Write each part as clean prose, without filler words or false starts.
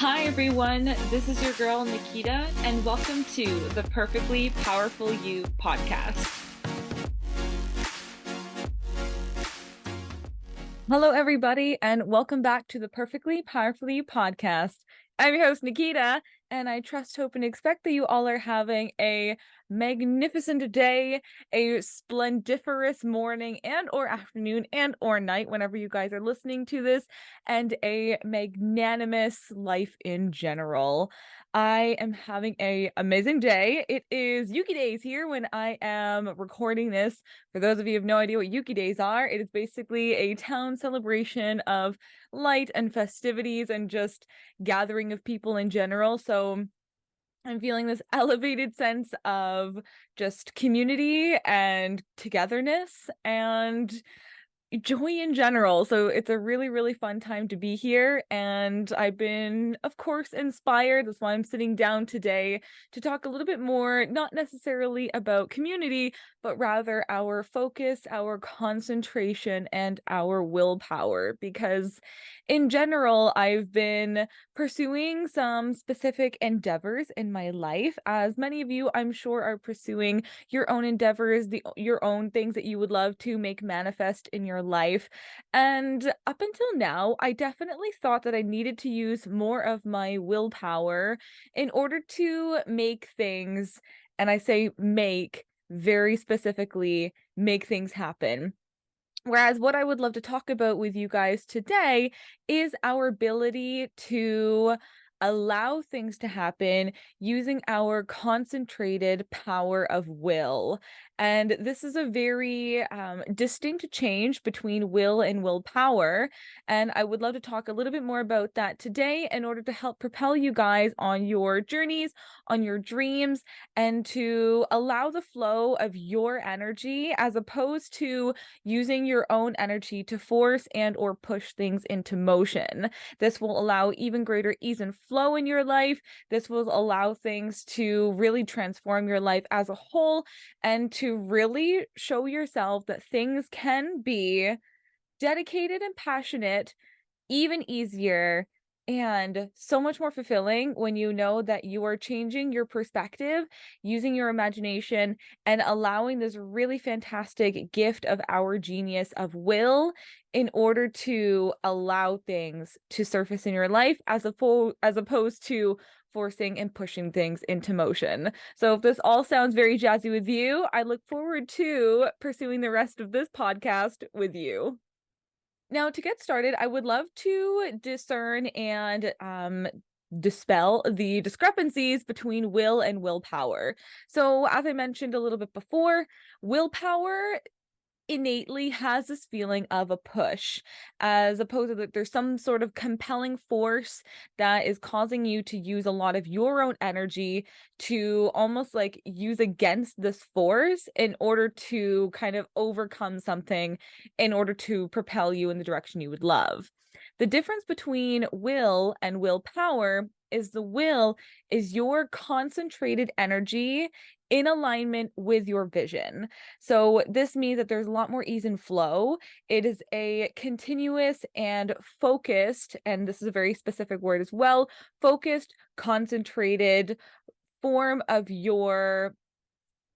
Hi everyone, this is your girl Nikita, and welcome to the Perfectly Powerful You podcast. Hello everybody, and welcome back to the Perfectly Powerful You podcast. I'm your host Nikita, and I trust, hope, and expect that you all are having a magnificent day, a splendiferous morning and or afternoon and or night whenever you guys are listening to this, and a magnanimous life in general. I am having an amazing day. It is Yuki Days here when I am recording this. For those of you who have no idea what Yuki Days are, it is basically a town celebration of light and festivities and just gathering of people in general. So I'm feeling this elevated sense of just community and togetherness and joy in general. So it's a really, really fun time to be here. And I've been, of course, inspired. That's why I'm sitting down today to talk a little bit more, not necessarily about community, but rather our focus, our concentration, and our willpower. Because in general, I've been pursuing some specific endeavors in my life. As many of you, I'm sure, are pursuing your own endeavors, your own things that you would love to make manifest in your life. And up until now, I definitely thought that I needed to use more of my willpower in order to make things, and I say make very specifically, make things happen. Whereas what I would love to talk about with you guys today is our ability to allow things to happen using our concentrated power of will. And this is a very distinct change between will and willpower. And I would love to talk a little bit more about that today in order to help propel you guys on your journeys, on your dreams, and to allow the flow of your energy as opposed to using your own energy to force and or push things into motion. This will allow even greater ease and flow in your life. This will allow things to really transform your life as a whole and to really show yourself that things can be dedicated and passionate, even easier, and so much more fulfilling when you know that you are changing your perspective, using your imagination, and allowing this really fantastic gift of our genius of will in order to allow things to surface in your life as opposed to forcing and pushing things into motion. So if this all sounds very jazzy with you, I look forward to pursuing the rest of this podcast with you. Now, to get started, I would love to discern and dispel the discrepancies between will and willpower. So, as I mentioned a little bit before, willpower innately has this feeling of a push, as opposed to that there's some sort of compelling force that is causing you to use a lot of your own energy to almost like use against this force in order to kind of overcome something in order to propel you in the direction you would love. The difference between will and willpower is the will is your concentrated energy in alignment with your vision. So this means that there's a lot more ease and flow. It is a continuous and focused, and this is a very specific word as well, focused, concentrated form of your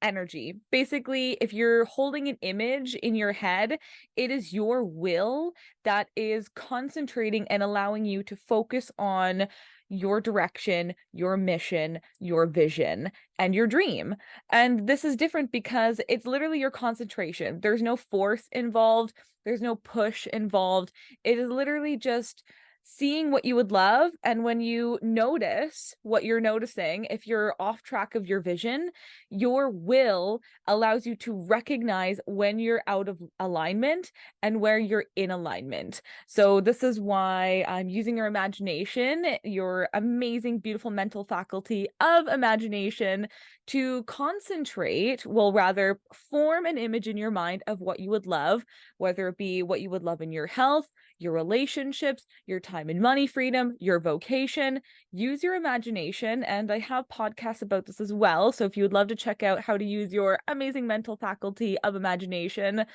energy. Basically, if you're holding an image in your head, it is your will that is concentrating and allowing you to focus on your direction, your mission, your vision, and your dream. And this is different because it's literally your concentration. There's no force involved, there's no push involved. It is literally just seeing what you would love. And when you notice what you're noticing, if you're off track of your vision, your will allows you to recognize when you're out of alignment and where you're in alignment. So this is why I'm using your imagination, your amazing, beautiful mental faculty of imagination, to concentrate, well, rather form an image in your mind of what you would love, whether it be what you would love in your health, your relationships, your time and money freedom, your vocation. Use your imagination, and I have podcasts about this as well. So if you would love to check out how to use your amazing mental faculty of imagination,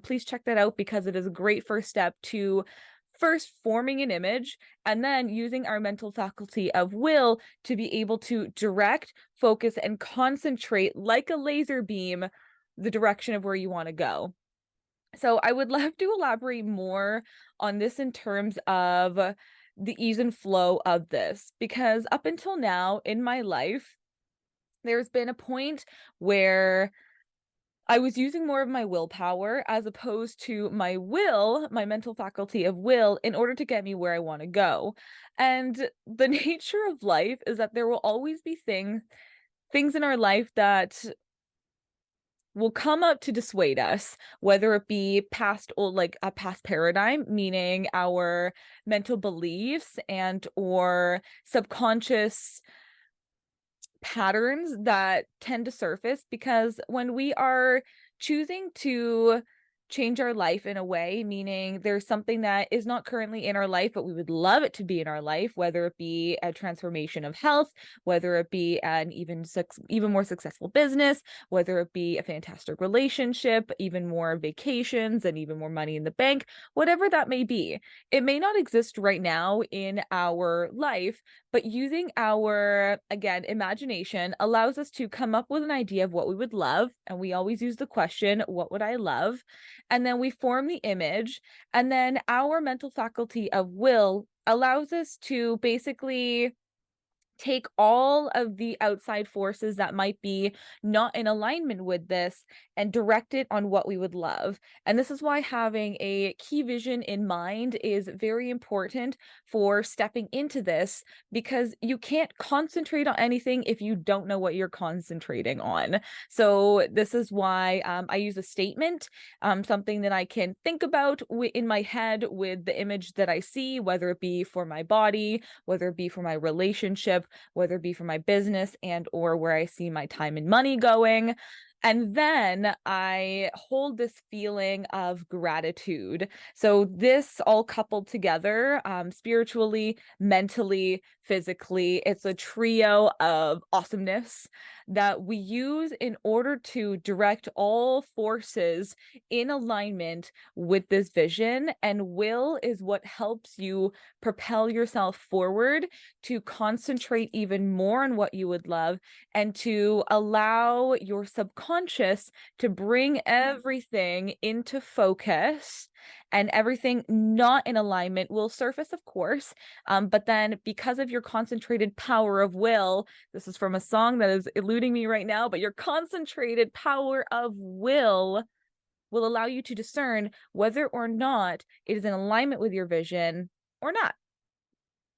please check that out because it is a great first step to first forming an image and then using our mental faculty of will to be able to direct, focus, and concentrate like a laser beam the direction of where you want to go. So I would love to elaborate more on this in terms of the ease and flow of this, because up until now in my life, there's been a point where I was using more of my willpower as opposed to my will, my mental faculty of will, in order to get me where I want to go. And the nature of life is that there will always be things in our life that will come up to dissuade us, whether it be past old, like a past paradigm, meaning our mental beliefs and or subconscious patterns that tend to surface, because when we are choosing to change our life in a way, meaning there's something that is not currently in our life, but we would love it to be in our life, whether it be a transformation of health, whether it be an even more successful business, whether it be a fantastic relationship, even more vacations and even more money in the bank, whatever that may be. It may not exist right now in our life, but using our, again, imagination allows us to come up with an idea of what we would love. And we always use the question, what would I love? And then we form the image. And then our mental faculty of will allows us to basically take all of the outside forces that might be not in alignment with this and direct it on what we would love. And this is why having a key vision in mind is very important for stepping into this, because you can't concentrate on anything if you don't know what you're concentrating on. So this is why I use a statement, something that I can think about in my head with the image that I see, whether it be for my body, whether it be for my relationship, whether it be for my business and or where I see my time and money going. And then I hold this feeling of gratitude. So this all coupled together, spiritually, mentally, physically, it's a trio of awesomeness that we use in order to direct all forces in alignment with this vision. And will is what helps you propel yourself forward to concentrate even more on what you would love and to allow your subconscious to bring everything into focus, and everything not in alignment will surface, of course. But then because of your concentrated power of will, this is from a song that is eluding me right now, but your concentrated power of will allow you to discern whether or not it is in alignment with your vision or not.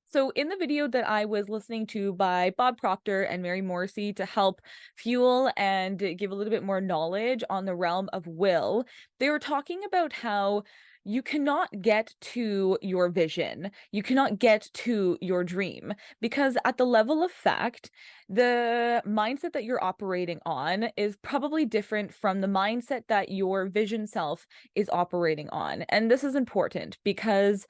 So in the video that I was listening to by Bob Proctor and Mary Morrissey to help fuel and give a little bit more knowledge on the realm of will, they were talking about how you cannot get to your vision. You cannot get to your dream, because at the level of fact, the mindset that you're operating on is probably different from the mindset that your vision self is operating on. And this is important because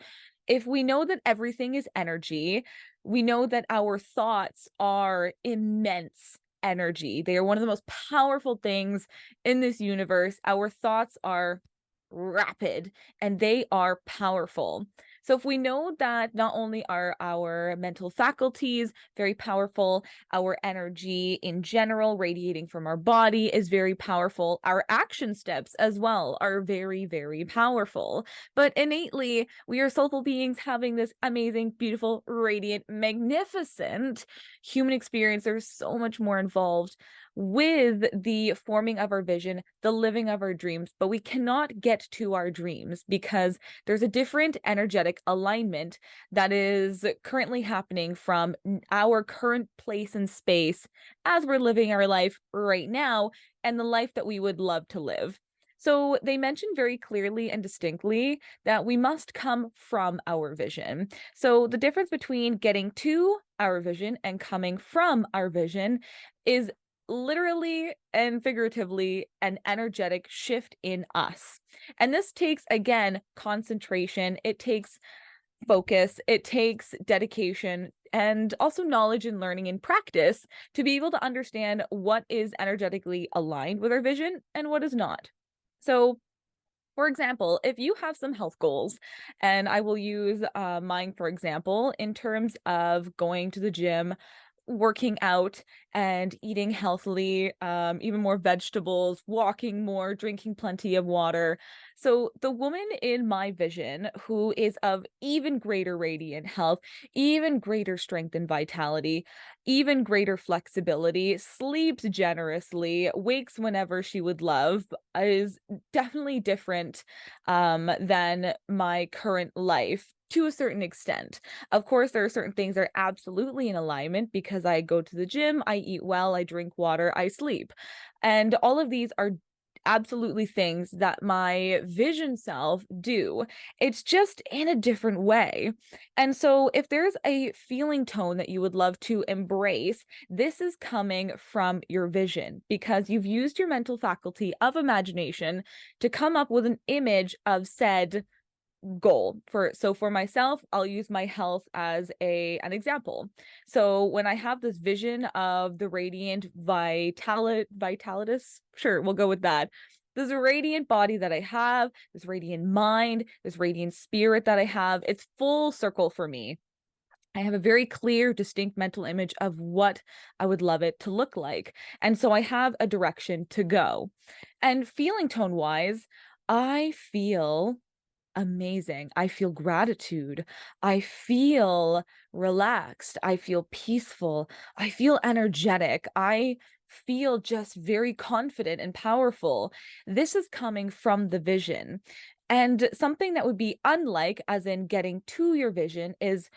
if we know that everything is energy, we know that our thoughts are immense energy. They are one of the most powerful things in this universe. Our thoughts are rapid and they are powerful. So if we know that not only are our mental faculties very powerful, our energy in general radiating from our body is very powerful, our action steps as well are very, very powerful. But innately, we are soulful beings having this amazing, beautiful, radiant, magnificent human experience. There's so much more involved with the forming of our vision, the living of our dreams, but we cannot get to our dreams because there's a different energetic alignment that is currently happening from our current place and space as we're living our life right now and the life that we would love to live. So they mention very clearly and distinctly that we must come from our vision. So the difference between getting to our vision and coming from our vision is literally and figuratively an energetic shift in us. And this takes, again, concentration, it takes focus, it takes dedication, and also knowledge and learning and practice to be able to understand what is energetically aligned with our vision and what is not. So For example, if you have some health goals, and I will use mine, for example, in terms of going to the gym, working out, and eating healthily, even more vegetables, walking more, drinking plenty of water. So, the woman in my vision who is of even greater radiant health, even greater strength and vitality, even greater flexibility, sleeps generously, wakes whenever she would love, is definitely different than my current life to a certain extent. Of course, there are certain things that are absolutely in alignment because I go to the gym, I eat well, I drink water, I sleep. And all of these are absolutely things that my vision self do. It's just in a different way. And so if there's a feeling tone that you would love to embrace, this is coming from your vision because you've used your mental faculty of imagination to come up with an image of said goal. For myself, I'll use my health as an example. So when I have this vision of the radiant vitalitas, sure, we'll go with that. This radiant body that I have, this radiant mind, this radiant spirit that I have, it's full circle for me. I have a very clear, distinct mental image of what I would love it to look like. And so I have a direction to go. And feeling tone wise, I feel amazing. I feel gratitude. I feel relaxed. I feel peaceful. I feel energetic. I feel just very confident and powerful. This is coming from the vision. And something that would be unlike, as in getting to your vision, is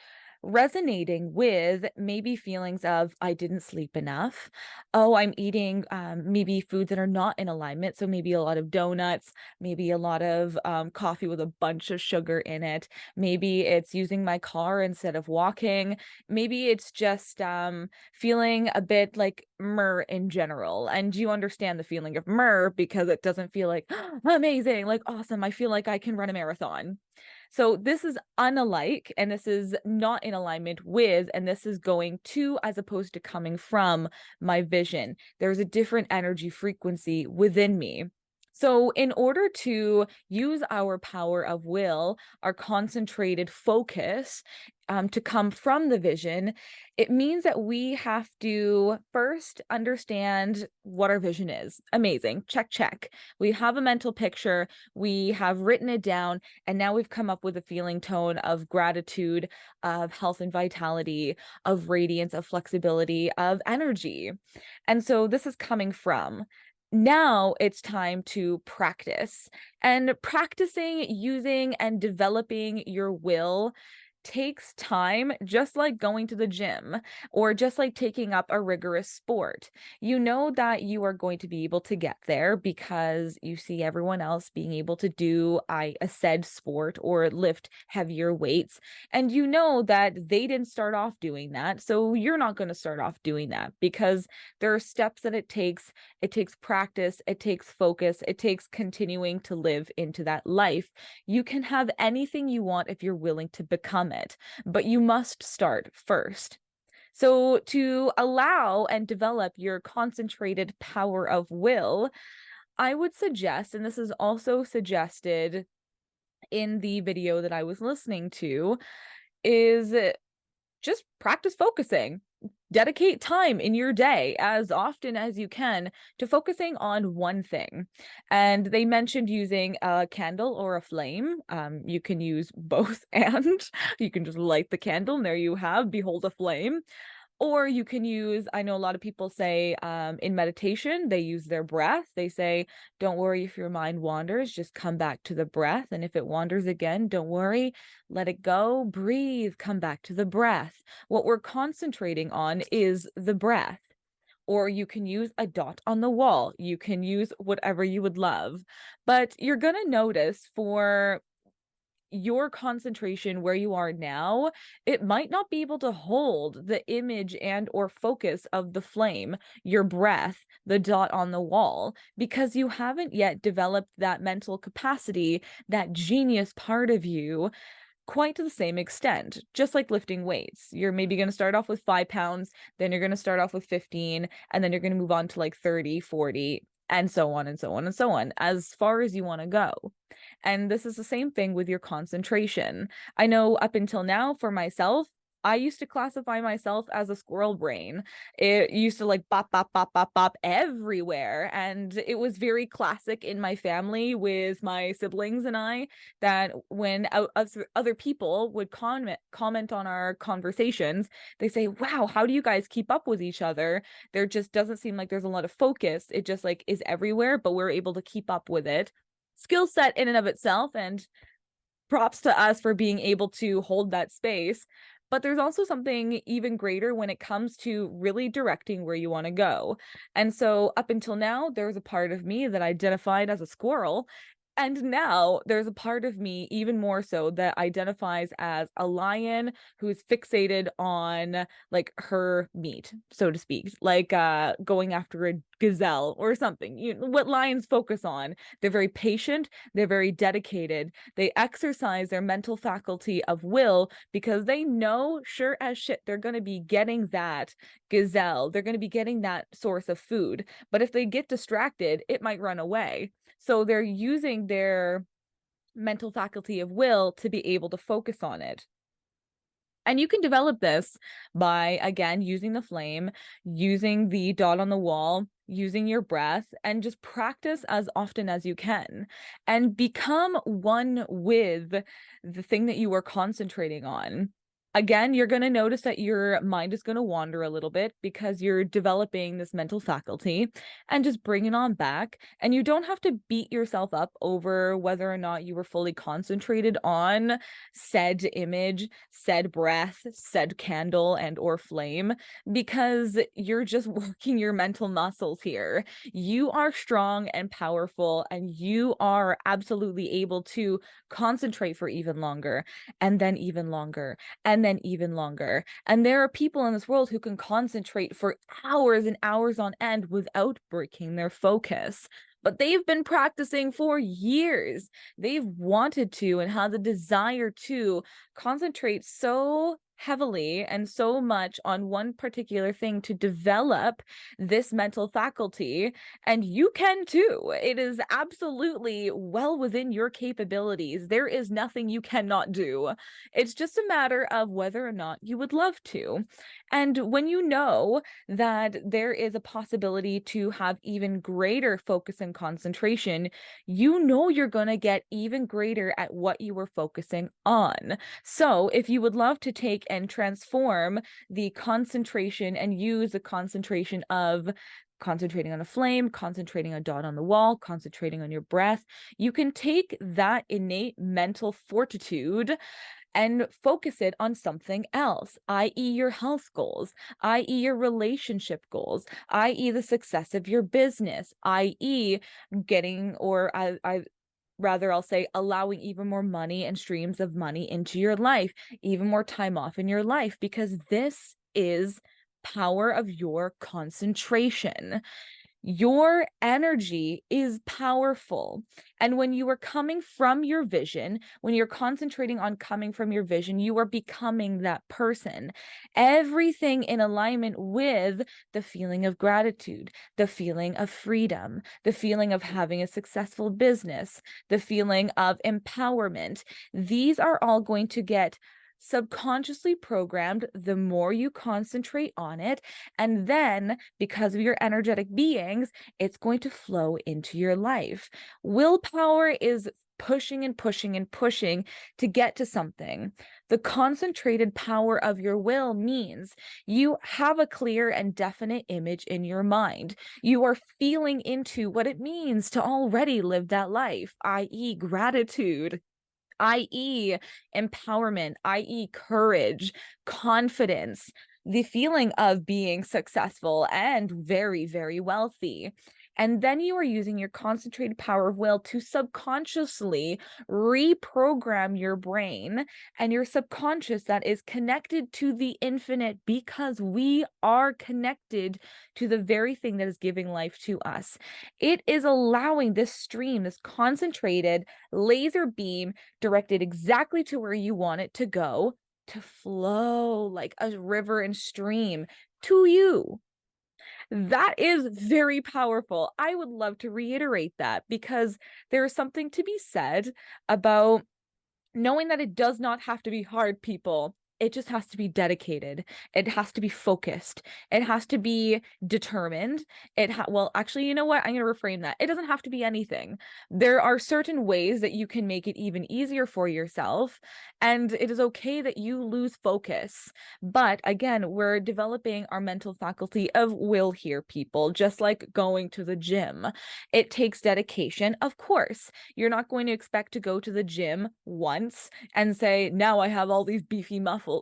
resonating with maybe feelings of I didn't sleep enough. Oh, I'm eating maybe foods that are not in alignment. So maybe a lot of donuts, maybe a lot of coffee with a bunch of sugar in it. Maybe it's using my car instead of walking. Maybe it's just feeling a bit like myrrh in general. And you understand the feeling of myrrh because it doesn't feel like amazing, like awesome. I feel like I can run a marathon. So this is unalike, and this is not in alignment with, and this is going to as opposed to coming from my vision. There's a different energy frequency within me. So, in order to use our power of will, our concentrated focus, to come from the vision, it means that we have to first understand what our vision is. Amazing. Check, check. We have a mental picture, we have written it down, and now we've come up with a feeling tone of gratitude, of health and vitality, of radiance, of flexibility, of energy. And so this is coming from. Now it's time to practice. And practicing, using, and developing your will takes time, just like going to the gym or just like taking up a rigorous sport. You know that you are going to be able to get there because you see everyone else being able to do a said sport or lift heavier weights. And you know that they didn't start off doing that. So you're not going to start off doing that because there are steps that it takes. It takes practice, it takes focus, it takes continuing to live into that life. You can have anything you want if you're willing to become it, but you must start first. So, to allow and develop your concentrated power of will, I would suggest, and this is also suggested in the video that I was listening to, is just practice focusing. Dedicate time in your day as often as you can to focusing on one thing. And they mentioned using a candle or a flame. You can use both and you can just light the candle and there you have, behold a flame. Or you can use, I know a lot of people say in meditation, they use their breath. They say, don't worry if your mind wanders, just come back to the breath. And if it wanders again, don't worry, let it go, breathe, come back to the breath. What we're concentrating on is the breath. Or you can use a dot on the wall. You can use whatever you would love. But you're going to notice for your concentration where you are now, it might not be able to hold the image and or focus of the flame, your breath, the dot on the wall, because you haven't yet developed that mental capacity, that genius part of you quite to the same extent. Just like lifting weights, you're maybe going to start off with 5 pounds, then you're going to start off with 15, and then you're going to move on to like 30, 40. and so on and so on and so on, as far as you want to go. And this is the same thing with your concentration. I know up until now for myself, I used to classify myself as a squirrel brain. It used to like bop, bop, bop, bop, bop everywhere. And it was very classic in my family with my siblings and I that when other people would comment on our conversations, they say, wow, how do you guys keep up with each other? There just doesn't seem like there's a lot of focus. It just like is everywhere, but we're able to keep up with it. Skill set in and of itself, and props to us for being able to hold that space. But there's also something even greater when it comes to really directing where you want to go. And so up until now, there was a part of me that identified as a squirrel. And now there's a part of me, even more so, that identifies as a lion who's fixated on like her meat, so to speak, like going after a gazelle or something. What lions focus on. They're very patient, they're very dedicated, they exercise their mental faculty of will because they know sure as shit they're going to be getting that gazelle, they're going to be getting that source of food. But if they get distracted, it might run away. So they're using their mental faculty of will to be able to focus on it. And you can develop this by, again, using the flame, using the dot on the wall, using your breath, and just practice as often as you can and become one with the thing that you are concentrating on. Again, you're going to notice that your mind is going to wander a little bit because you're developing this mental faculty, and just bring it on back. And you don't have to beat yourself up over whether or not you were fully concentrated on said image, said breath, said candle, and or flame, because you're just working your mental muscles here. You are strong and powerful, and you are absolutely able to concentrate for even longer, and then even longer, and then even longer. And there are people in this world who can concentrate for hours and hours on end without breaking their focus. But they've been practicing for years. They've wanted to and had the desire to concentrate so heavily and so much on one particular thing to develop this mental faculty. And you can too. It is absolutely well within your capabilities. There is nothing you cannot do. It's just a matter of whether or not you would love to. And when you know that there is a possibility to have even greater focus and concentration, you know you're going to get even greater at what you were focusing on. So if you would love to take and transform the concentration and use the concentration of concentrating on a flame, concentrating a dot on the wall, concentrating on your breath, you can take that innate mental fortitude and focus it on something else, i.e., your health goals, i.e., your relationship goals, i.e., the success of your business, i.e., getting, or rather, I'll say, allowing even more money and streams of money into your life, even more time off in your life, because this is power of your concentration. Your energy is powerful. And when you are coming from your vision, when you're concentrating on coming from your vision, you are becoming that person. Everything in alignment with the feeling of gratitude, the feeling of freedom, the feeling of having a successful business, the feeling of empowerment. These are all going to get subconsciously programmed the more you concentrate on it. And then, because of your energetic beings, it's going to flow into your life. Willpower is pushing and pushing and pushing to get to something. The concentrated power of your will means you have a clear and definite image in your mind. You are feeling into what it means to already live that life, i.e., gratitude, i.e., empowerment, i.e., courage, confidence, the feeling of being successful and very, very wealthy. And then you are using your concentrated power of will to subconsciously reprogram your brain and your subconscious that is connected to the infinite, because we are connected to the very thing that is giving life to us. It is allowing this stream, this concentrated laser beam directed exactly to where you want it to go, to flow like a river and stream to you. That is very powerful. I would love to reiterate that because there is something to be said about knowing that it does not have to be hard, people. It just has to be dedicated. It has to be focused. It has to be determined. Well, actually, you know what? I'm going to reframe that. It doesn't have to be anything. There are certain ways that you can make it even easier for yourself, and it is okay that you lose focus. But again, we're developing our mental faculty of will here, people, just like going to the gym. It takes dedication, of course. You're not going to expect to go to the gym once and say, now I have all these beefy muffles,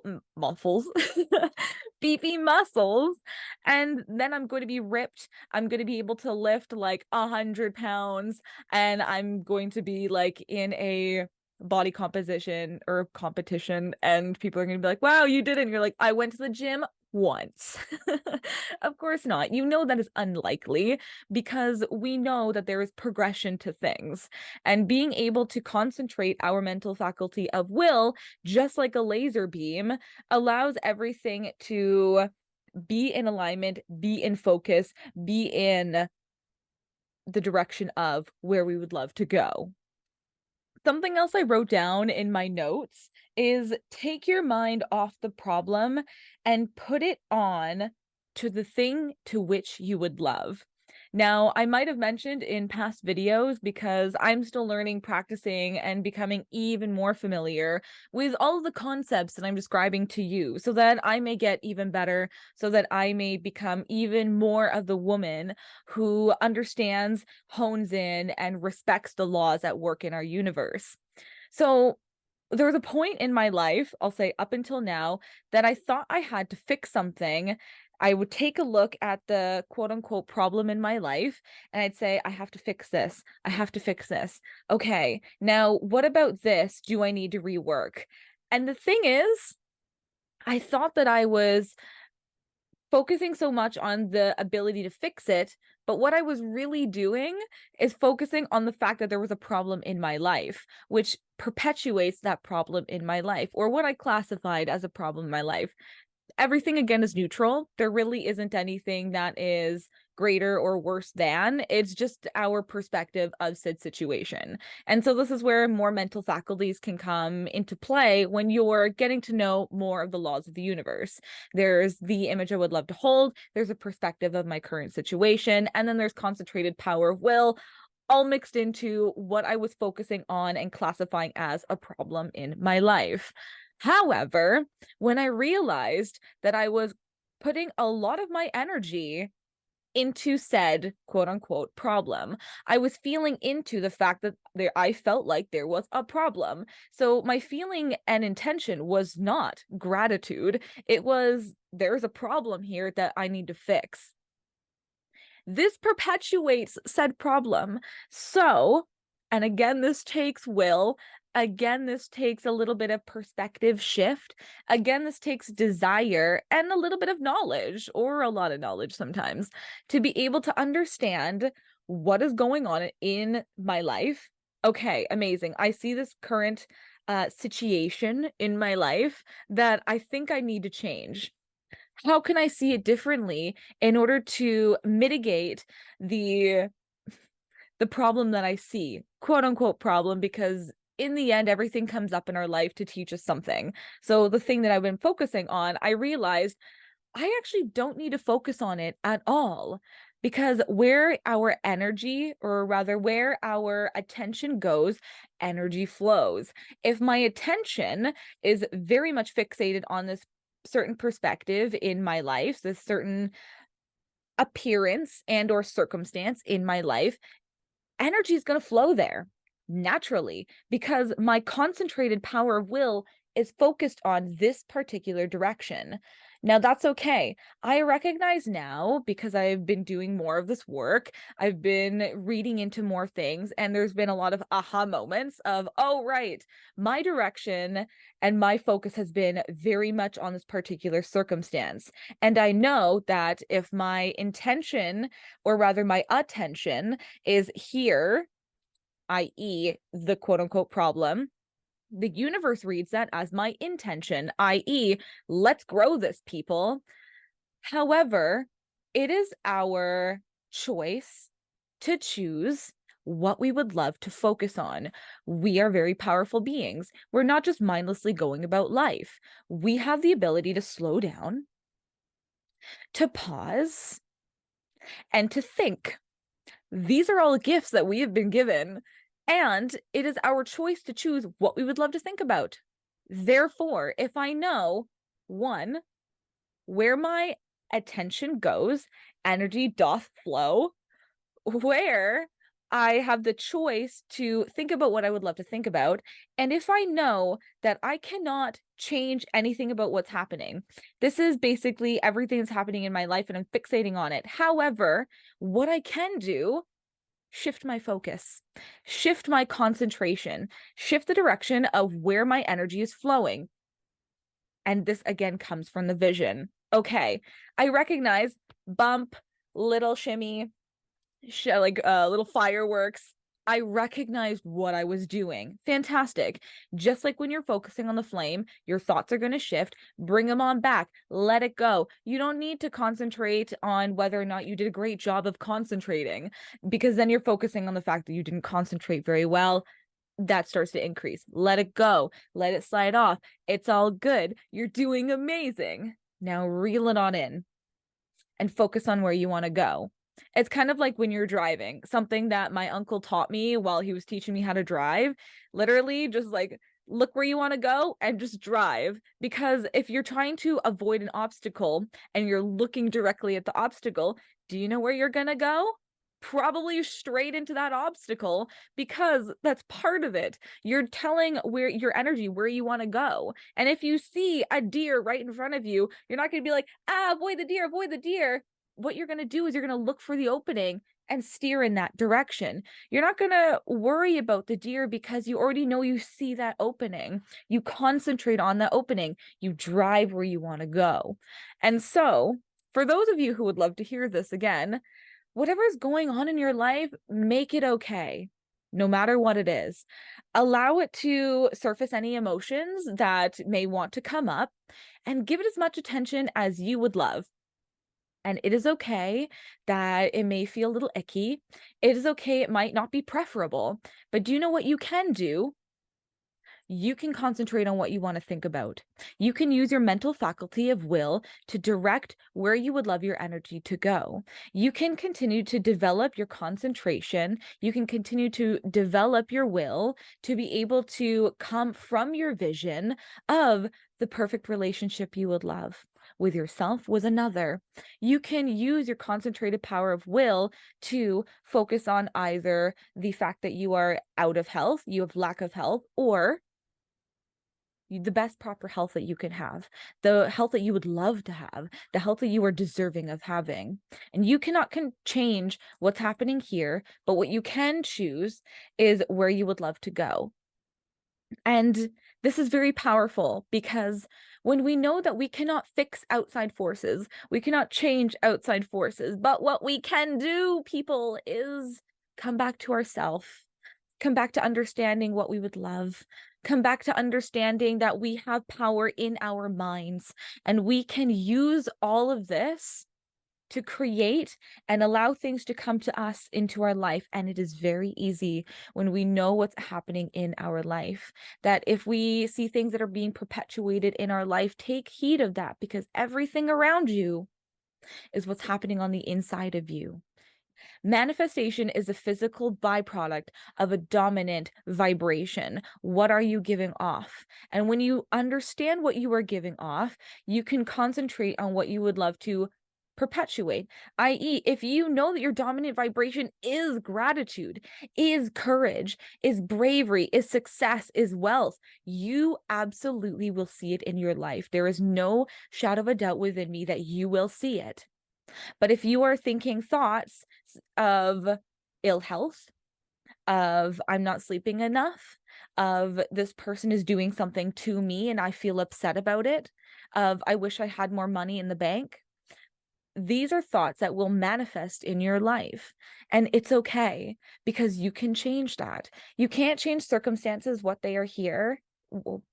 beefy muscles, and then I'm going to be ripped. I'm going to be able to lift like 100 pounds, and I'm going to be like in a body composition or competition, and people are going to be like, wow, you did it. And you're like, I went to the gym once. Of course not. You know that is unlikely because we know that there is progression to things. And being able to concentrate our mental faculty of will, just like a laser beam, allows everything to be in alignment, be in focus, be in the direction of where we would love to go. Something else I wrote down in my notes is take your mind off the problem and put it on to the thing to which you would love. Now, I might have mentioned in past videos because I'm still learning, practicing, and becoming even more familiar with all of the concepts that I'm describing to you so that I may get even better, so that I may become even more of the woman who understands, hones in, and respects the laws at work in our universe. So, there was a point in my life, I'll say up until now, that I thought I had to fix something. I would take a look at the quote unquote problem in my life and I'd say, I have to fix this. I have to fix this. Okay, now what about this? Do I need to rework? And the thing is, I thought that I was focusing so much on the ability to fix it, but what I was really doing is focusing on the fact that there was a problem in my life, which perpetuates that problem in my life, or what I classified as a problem in my life. Everything again is neutral. There really isn't anything that is greater or worse than. It's just our perspective of said situation. And so this is where more mental faculties can come into play when you're getting to know more of the laws of the universe. There's the image I would love to hold, there's a perspective of my current situation, and then there's concentrated power of will, all mixed into what I was focusing on and classifying as a problem in my life. However, when I realized that I was putting a lot of my energy into said quote unquote problem, I was feeling into the fact that I felt like there was a problem. So my feeling and intention was not gratitude. It was, there's a problem here that I need to fix. This perpetuates said problem. So, and again, this takes will. Again, this takes a little bit of perspective shift. Again, this takes desire and a little bit of knowledge, or a lot of knowledge sometimes, to be able to understand what is going on in my life. Okay, amazing. I see this current situation in my life that I think I need to change. How can I see it differently in order to mitigate the problem that I see, quote unquote problem, because in the end, everything comes up in our life to teach us something. So the thing that I've been focusing on, I realized I actually don't need to focus on it at all because where our energy, or rather where our attention goes, energy flows. If my attention is very much fixated on this certain perspective in my life, this certain appearance and or circumstance in my life, energy is going to flow there naturally because my concentrated power of will is focused on this particular direction. Now, that's okay. I recognize now because I've been doing more of this work, I've been reading into more things, and there's been a lot of aha moments of, oh, right, my direction and my focus has been very much on this particular circumstance. And I know that if my intention, or rather my attention, is here, i.e., the quote unquote problem, the universe reads that as my intention, i.e., let's grow this, people. However, It is our choice to choose what we would love to focus on. We are very powerful beings. We're not just mindlessly going about life. We have the ability to slow down, to pause, and to think. These are all gifts that we have been given, and it is our choice to choose what we would love to think about. Therefore, if I know, one, where my attention goes, energy doth flow, where I have the choice to think about what I would love to think about. And if I know that I cannot change anything about what's happening, this is basically everything that's happening in my life and I'm fixating on it. However, what I can do, shift my focus, shift my concentration, shift the direction of where my energy is flowing. And this again comes from the vision. Okay, I recognize bump, little shimmy, little fireworks. I recognized what I was doing. Fantastic. Just like when you're focusing on the flame, your thoughts are going to shift. Bring them on back. Let it go. You don't need to concentrate on whether or not you did a great job of concentrating, because then you're focusing on the fact that you didn't concentrate very well. That starts to increase. Let it go. Let it slide off. It's all good. You're doing amazing. Now reel it on in and focus on where you want to go. It's kind of like when you're driving, something that my uncle taught me while he was teaching me how to drive. Literally, just like look where you want to go and just drive. Because if you're trying to avoid an obstacle and you're looking directly at the obstacle, do you know where you're going to go? Probably straight into that obstacle, because that's part of it. You're telling where your energy, where you want to go. And if you see a deer right in front of you, you're not going to be like, avoid the deer, avoid the deer. What you're going to do is you're going to look for the opening and steer in that direction. You're not going to worry about the deer because you already know you see that opening. You concentrate on the opening. You drive where you want to go. And so, for those of you who would love to hear this again, whatever is going on in your life, make it okay, no matter what it is. Allow it to surface any emotions that may want to come up and give it as much attention as you would love. And it is okay that it may feel a little icky. It is okay, it might not be preferable, but do you know what you can do? You can concentrate on what you want to think about. You can use your mental faculty of will to direct where you would love your energy to go. You can continue to develop your concentration. You can continue to develop your will to be able to come from your vision of the perfect relationship you would love with yourself, with another. You can use your concentrated power of will to focus on either the fact that you are out of health, you have lack of health, or the best proper health that you can have, the health that you would love to have, the health that you are deserving of having. And you cannot change what's happening here, but what you can choose is where you would love to go. And this is very powerful, because when we know that we cannot fix outside forces, we cannot change outside forces, but what we can do, people, is come back to ourselves, come back to understanding what we would love, come back to understanding that we have power in our minds, and we can use all of this to create and allow things to come to us into our life. And it is very easy when we know what's happening in our life, that if we see things that are being perpetuated in our life, take heed of that, because everything around you is what's happening on the inside of you. Manifestation is a physical byproduct of a dominant vibration. What are you giving off? And when you understand what you are giving off, you can concentrate on what you would love to perpetuate, i.e., if you know that your dominant vibration is gratitude, is courage, is bravery, is success, is wealth, you absolutely will see it in your life. There is no shadow of a doubt within me that you will see it. But if you are thinking thoughts of ill health, of I'm not sleeping enough, of this person is doing something to me and I feel upset about it, of I wish I had more money in the bank, these are thoughts that will manifest in your life. And it's okay, because you can change that. You can't change circumstances, what they are here.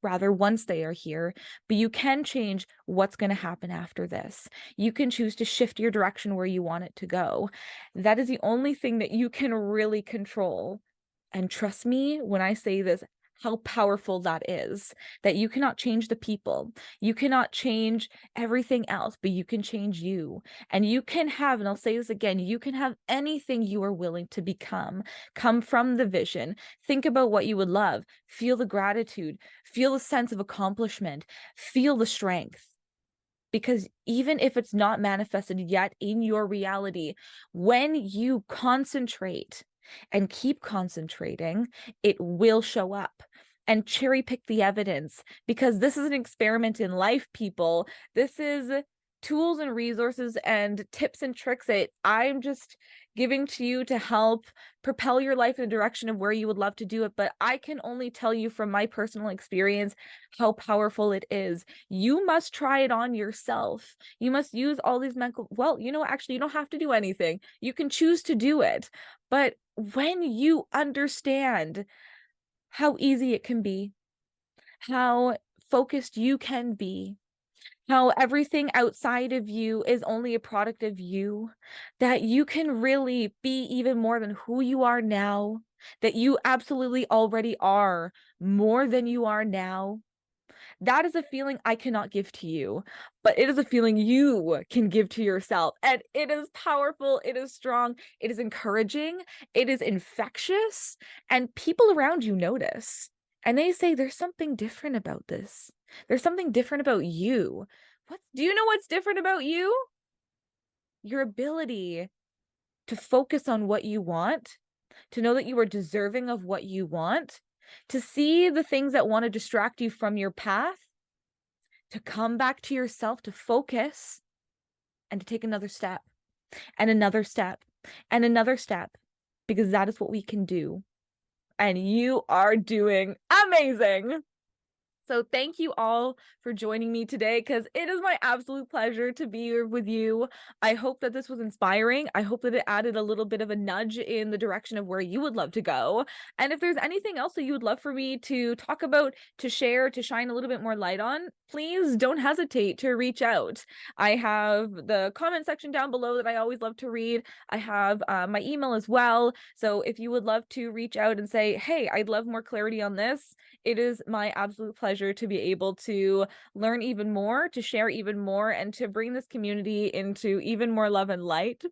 rather once they are here, but you can change what's going to happen after this. You can choose to shift your direction where you want it to go. That is the only thing that you can really control. And trust me when I say this, how powerful that is, that you cannot change the people. You cannot change everything else, but you can change you. And you can have, and I'll say this again, you can have anything you are willing to become. Come from the vision. Think about what you would love. Feel the gratitude. Feel the sense of accomplishment. Feel the strength. Because even if it's not manifested yet in your reality, when you concentrate and keep concentrating, it will show up. And cherry pick the evidence, because this is an experiment in life, people. This is tools and resources and tips and tricks that I'm just giving to you to help propel your life in a direction of where you would love to do it. But I can only tell you from my personal experience how powerful it is. You must try it on yourself. You must use all these actually, you don't have to do anything. You can choose to do it. But when you understand how easy it can be, how focused you can be, how everything outside of you is only a product of you, that you can really be even more than who you are now, that you absolutely already are more than you are now. That is a feeling I cannot give to you, but it is a feeling you can give to yourself. And it is powerful, it is strong, it is encouraging, it is infectious, and people around you notice. And they say, there's something different about this. There's something different about you. Do you know what's different about you? Your ability to focus on what you want, to know that you are deserving of what you want, to see the things that want to distract you from your path, to come back to yourself, to focus, and to take another step, and another step, and another step, because that is what we can do. And you are doing amazing. So thank you all for joining me today, because it is my absolute pleasure to be here with you. I hope that this was inspiring. I hope that it added a little bit of a nudge in the direction of where you would love to go. And if there's anything else that you would love for me to talk about, to share, to shine a little bit more light on, please don't hesitate to reach out. I have the comment section down below that I always love to read. I have my email as well. So if you would love to reach out and say, hey, I'd love more clarity on this, it is my absolute pleasure to be able to learn even more, to share even more, and to bring this community into even more love and light.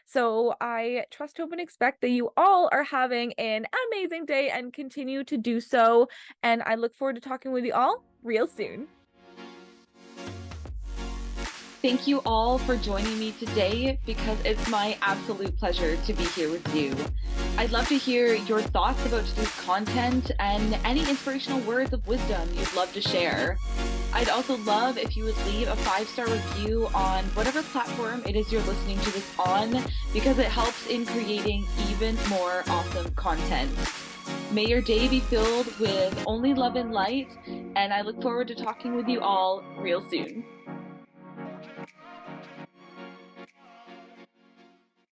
So I trust, hope, and expect that you all are having an amazing day and continue to do so. And I look forward to talking with you all real soon. Thank you all for joining me today, because it's my absolute pleasure to be here with you. I'd love to hear your thoughts about today's content and any inspirational words of wisdom you'd love to share. I'd also love if you would leave a 5-star review on whatever platform it is you're listening to this on, because it helps in creating even more awesome content. May your day be filled with only love and light, and I look forward to talking with you all real soon.